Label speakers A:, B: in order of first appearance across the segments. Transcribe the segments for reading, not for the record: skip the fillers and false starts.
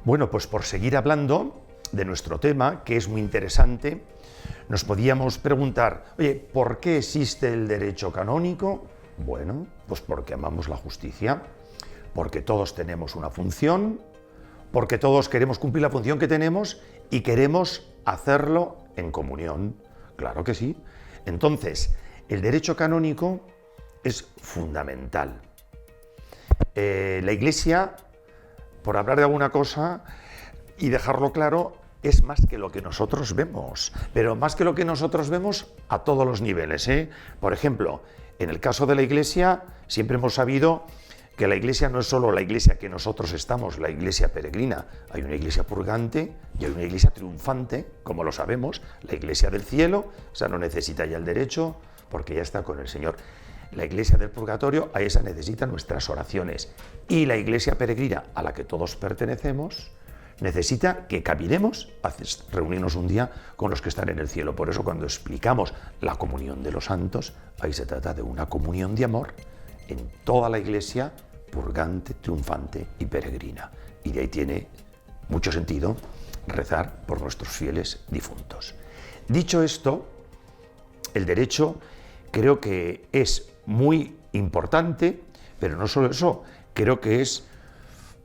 A: Bueno, pues por seguir hablando de nuestro tema, que es muy interesante, nos podíamos preguntar, oye, ¿por qué existe el derecho canónico? Bueno, pues porque amamos la justicia, porque todos tenemos una función, porque todos queremos cumplir la función que tenemos y queremos hacerlo en comunión. Claro que sí. Entonces, el derecho canónico es fundamental. La Iglesia, por hablar de alguna cosa y dejarlo claro, es más que lo que nosotros vemos, pero más que lo que nosotros vemos a todos los niveles, ¿eh? Por ejemplo, en el caso de la Iglesia, siempre hemos sabido que la Iglesia no es solo la Iglesia que nosotros estamos, la Iglesia peregrina. Hay una Iglesia purgante y hay una Iglesia triunfante, como lo sabemos, la Iglesia del cielo, o sea, no necesita ya el derecho porque ya está con el Señor. La Iglesia del purgatorio, a esa necesita nuestras oraciones. Y la Iglesia peregrina, a la que todos pertenecemos, necesita que caminemos a reunirnos un día con los que están en el cielo. Por eso cuando explicamos la comunión de los santos, ahí se trata de una comunión de amor en toda la Iglesia purgante, triunfante y peregrina. Y de ahí tiene mucho sentido rezar por nuestros fieles difuntos. Dicho esto, el derecho creo que es muy importante, pero no solo eso, creo que es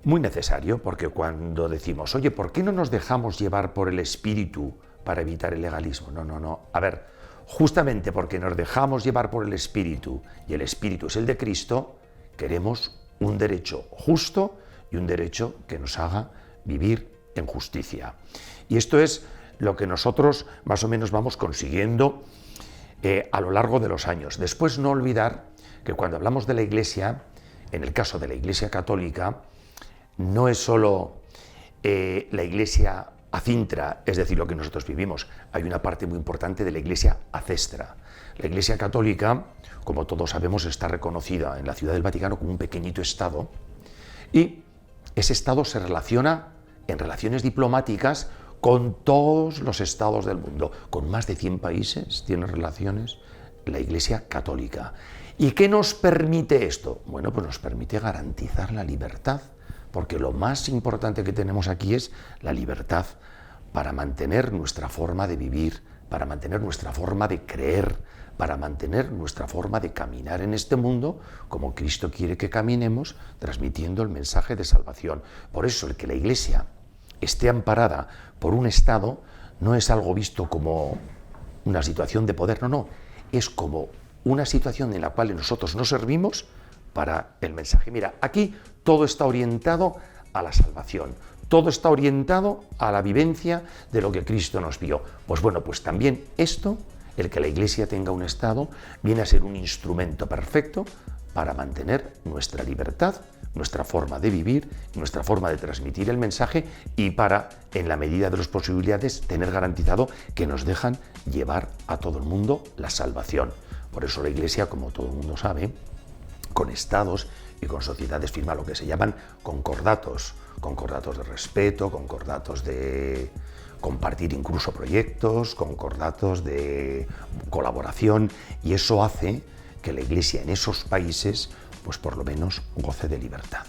A: muy necesario, porque cuando decimos, oye, ¿por qué no nos dejamos llevar por el espíritu para evitar el legalismo? No. A ver, justamente porque nos dejamos llevar por el espíritu y el espíritu es el de Cristo, queremos un derecho justo y un derecho que nos haga vivir en justicia. Y esto es lo que nosotros más o menos vamos consiguiendo a lo largo de los años. Después no olvidar que cuando hablamos de la Iglesia, en el caso de la Iglesia católica, no es solo la Iglesia acintra, es decir, lo que nosotros vivimos. Hay una parte muy importante de la Iglesia acestra. La Iglesia católica, como todos sabemos, está reconocida en la Ciudad del Vaticano como un pequeñito Estado y ese Estado se relaciona en relaciones diplomáticas con todos los estados del mundo. Con más de 100 países tiene relaciones la Iglesia católica. ¿Y qué nos permite esto? Bueno, pues nos permite garantizar la libertad, porque lo más importante que tenemos aquí es la libertad para mantener nuestra forma de vivir, para mantener nuestra forma de creer, para mantener nuestra forma de caminar en este mundo como Cristo quiere que caminemos, transmitiendo el mensaje de salvación. Por eso el que la Iglesia esté amparada por un Estado no es algo visto como una situación de poder, no, es como una situación en la cual nosotros nos servimos para el mensaje. Mira, aquí todo está orientado a la salvación, todo está orientado a la vivencia de lo que Cristo nos vio. Pues bueno, pues también esto, el que la Iglesia tenga un Estado, viene a ser un instrumento perfecto para mantener nuestra libertad, nuestra forma de vivir, nuestra forma de transmitir el mensaje y para, en la medida de las posibilidades, tener garantizado que nos dejan llevar a todo el mundo la salvación. Por eso la Iglesia, como todo el mundo sabe, con estados y con sociedades firma lo que se llaman concordatos de respeto, concordatos de compartir incluso proyectos, concordatos de colaboración, y eso hace que la Iglesia en esos países pues por lo menos goce de libertad.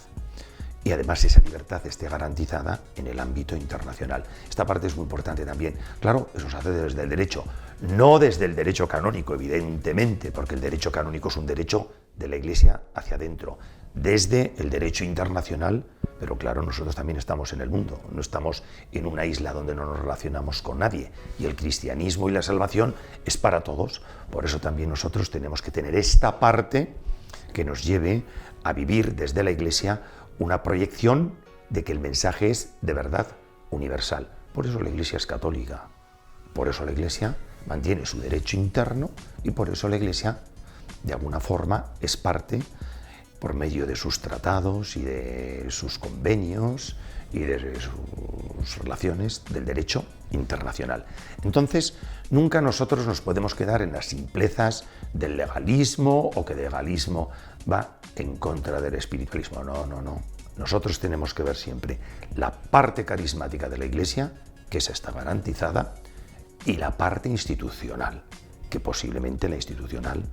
A: Y además esa libertad esté garantizada en el ámbito internacional. Esta parte es muy importante también. Claro, eso se hace desde el derecho, no desde el derecho canónico, evidentemente, porque el derecho canónico es un derecho de la Iglesia hacia adentro, desde el derecho internacional, pero claro, nosotros también estamos en el mundo, no estamos en una isla donde no nos relacionamos con nadie, y el cristianismo y la salvación es para todos. Por eso también nosotros tenemos que tener esta parte que nos lleve a vivir desde la Iglesia una proyección de que el mensaje es de verdad universal. Por eso la Iglesia es católica, por eso la Iglesia mantiene su derecho interno y por eso la Iglesia, de alguna forma, es parte, por medio de sus tratados y de sus convenios y de sus relaciones, del derecho internacional. Entonces, nunca nosotros nos podemos quedar en las simplezas del legalismo o que el legalismo va en contra del espiritualismo. No. Nosotros tenemos que ver siempre la parte carismática de la Iglesia, que esa está garantizada, y la parte institucional, que posiblemente la institucional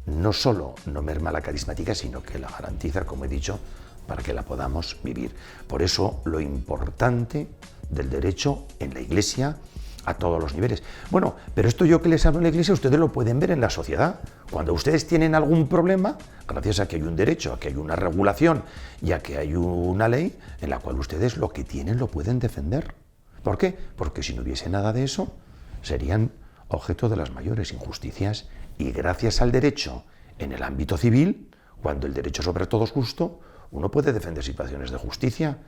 A: no solo no merma la carismática, sino que la garantiza, como he dicho, para que la podamos vivir. Por eso lo importante del derecho en la Iglesia a todos los niveles. Bueno, pero esto yo que les hablo en la Iglesia, ustedes lo pueden ver en la sociedad. Cuando ustedes tienen algún problema, gracias a que hay un derecho, a que hay una regulación y a que hay una ley en la cual ustedes lo que tienen lo pueden defender. ¿Por qué? Porque si no hubiese nada de eso, serían objeto de las mayores injusticias. Y gracias al derecho en el ámbito civil, cuando el derecho sobre todo es justo, uno puede defender situaciones de justicia.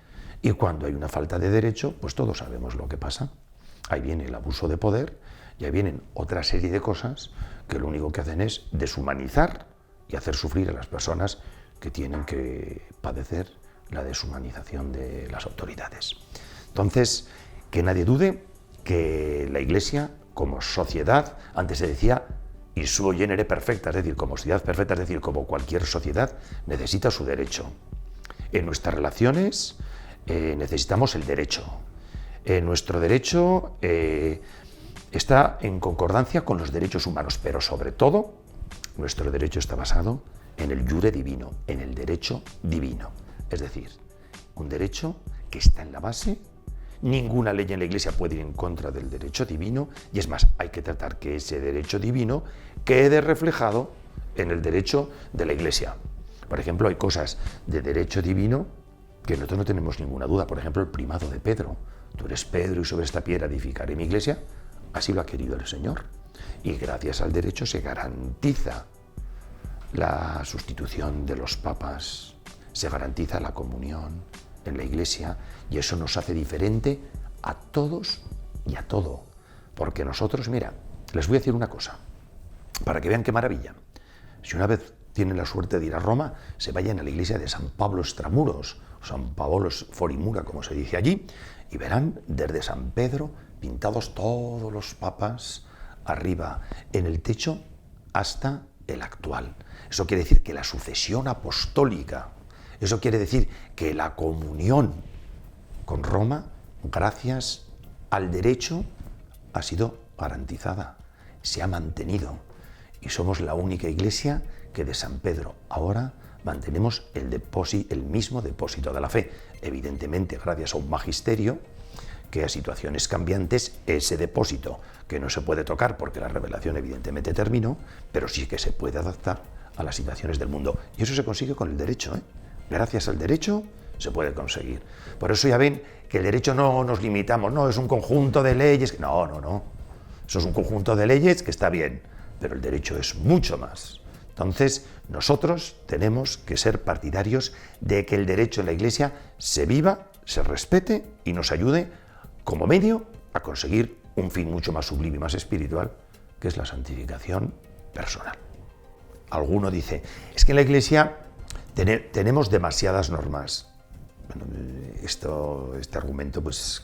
A: Y cuando hay una falta de derecho, pues todos sabemos lo que pasa. Ahí viene el abuso de poder y ahí vienen otra serie de cosas que lo único que hacen es deshumanizar y hacer sufrir a las personas que tienen que padecer la deshumanización de las autoridades. Entonces, que nadie dude que la Iglesia, como sociedad, antes se decía, y suo genere perfecta, es decir, como sociedad perfecta, es decir, como cualquier sociedad, necesita su derecho. En nuestras relaciones necesitamos el derecho. Nuestro derecho está en concordancia con los derechos humanos, pero sobre todo nuestro derecho está basado en el iure divino, en el derecho divino. Es decir, un derecho que está en la base. Ninguna ley en la Iglesia puede ir en contra del derecho divino y es más, hay que tratar que ese derecho divino quede reflejado en el derecho de la Iglesia. Por ejemplo, hay cosas de derecho divino que nosotros no tenemos ninguna duda. Por ejemplo, el primado de Pedro. Tú eres Pedro y sobre esta piedra edificaré mi iglesia. Así lo ha querido el Señor. Y gracias al derecho se garantiza la sustitución de los papas, se garantiza la comunión en la Iglesia y eso nos hace diferente a todos y a todo. Porque nosotros, mira, les voy a decir una cosa, para que vean qué maravilla. Si una vez tienen la suerte de ir a Roma, se vayan a la iglesia de San Pablo Extramuros, o San Paolo Forimura, como se dice allí, y verán desde San Pedro pintados todos los papas arriba en el techo hasta el actual. Eso quiere decir que la sucesión apostólica, eso quiere decir que la comunión con Roma, gracias al derecho, ha sido garantizada, se ha mantenido. Y somos la única iglesia que de San Pedro ahora mantenemos el mismo depósito de la fe. Evidentemente, gracias a un magisterio que a situaciones cambiantes, ese depósito, que no se puede tocar porque la revelación evidentemente terminó, pero sí que se puede adaptar a las situaciones del mundo. Y eso se consigue con el derecho, ¿eh? Gracias al derecho se puede conseguir. Por eso ya ven que el derecho no nos limitamos, no, es un conjunto de leyes. No. Eso es un conjunto de leyes que está bien, pero el derecho es mucho más. Entonces, nosotros tenemos que ser partidarios de que el derecho en la Iglesia se viva, se respete y nos ayude como medio a conseguir un fin mucho más sublime y más espiritual, que es la santificación personal. Alguno dice, es que en la Iglesia tenemos demasiadas normas. Bueno, este argumento, pues,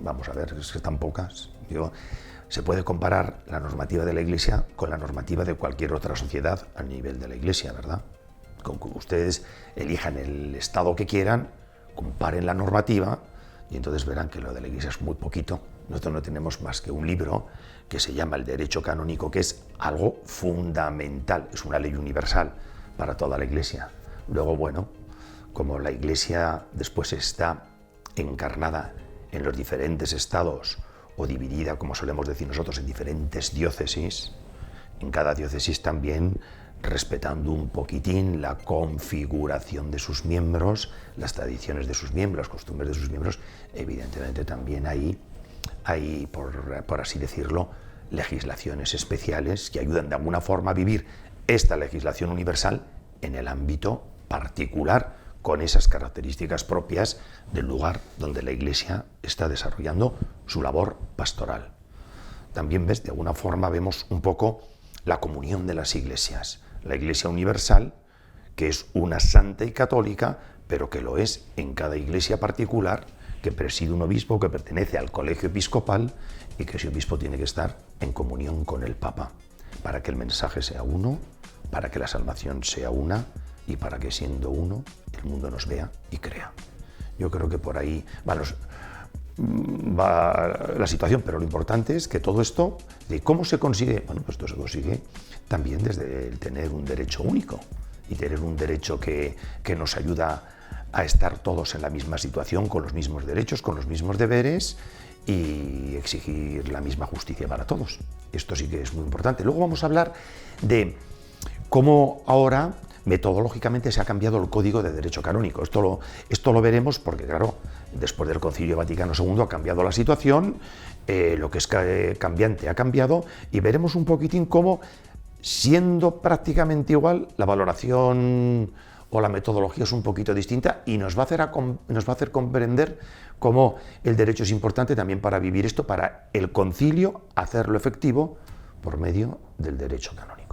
A: vamos a ver, es que están pocas. Se puede comparar la normativa de la Iglesia con la normativa de cualquier otra sociedad a nivel de la Iglesia, ¿verdad? Con que ustedes elijan el estado que quieran, comparen la normativa y entonces verán que lo de la Iglesia es muy poquito. Nosotros no tenemos más que un libro que se llama el Derecho Canónico, que es algo fundamental, es una ley universal para toda la Iglesia. Luego, bueno, como la Iglesia después está encarnada en los diferentes estados o dividida, como solemos decir nosotros, en diferentes diócesis, en cada diócesis también respetando un poquitín la configuración de sus miembros, las tradiciones de sus miembros, las costumbres de sus miembros, evidentemente también hay por así decirlo, legislaciones especiales que ayudan de alguna forma a vivir esta legislación universal en el ámbito particular, con esas características propias del lugar donde la Iglesia está desarrollando su labor pastoral. También de alguna forma vemos un poco la comunión de las iglesias. La Iglesia universal, que es una santa y católica, pero que lo es en cada iglesia particular, que preside un obispo que pertenece al colegio episcopal y que ese obispo tiene que estar en comunión con el Papa, para que el mensaje sea uno, para que la salvación sea una y para que siendo uno el mundo nos vea y crea. Yo creo que por ahí va la situación, pero lo importante es que todo esto, ¿de cómo se consigue? Bueno, pues esto se consigue también desde el tener un derecho único y tener un derecho que nos ayuda a estar todos en la misma situación, con los mismos derechos, con los mismos deberes y exigir la misma justicia para todos. Esto sí que es muy importante. Luego vamos a hablar de cómo ahora metodológicamente se ha cambiado el Código de Derecho Canónico. Esto lo veremos porque, claro, después del Concilio Vaticano II ha cambiado la situación, lo que es cambiante ha cambiado, y veremos un poquitín cómo, siendo prácticamente igual, la valoración o la metodología es un poquito distinta y nos va a hacer comprender cómo el derecho es importante también para vivir esto, para el concilio hacerlo efectivo por medio del derecho canónico.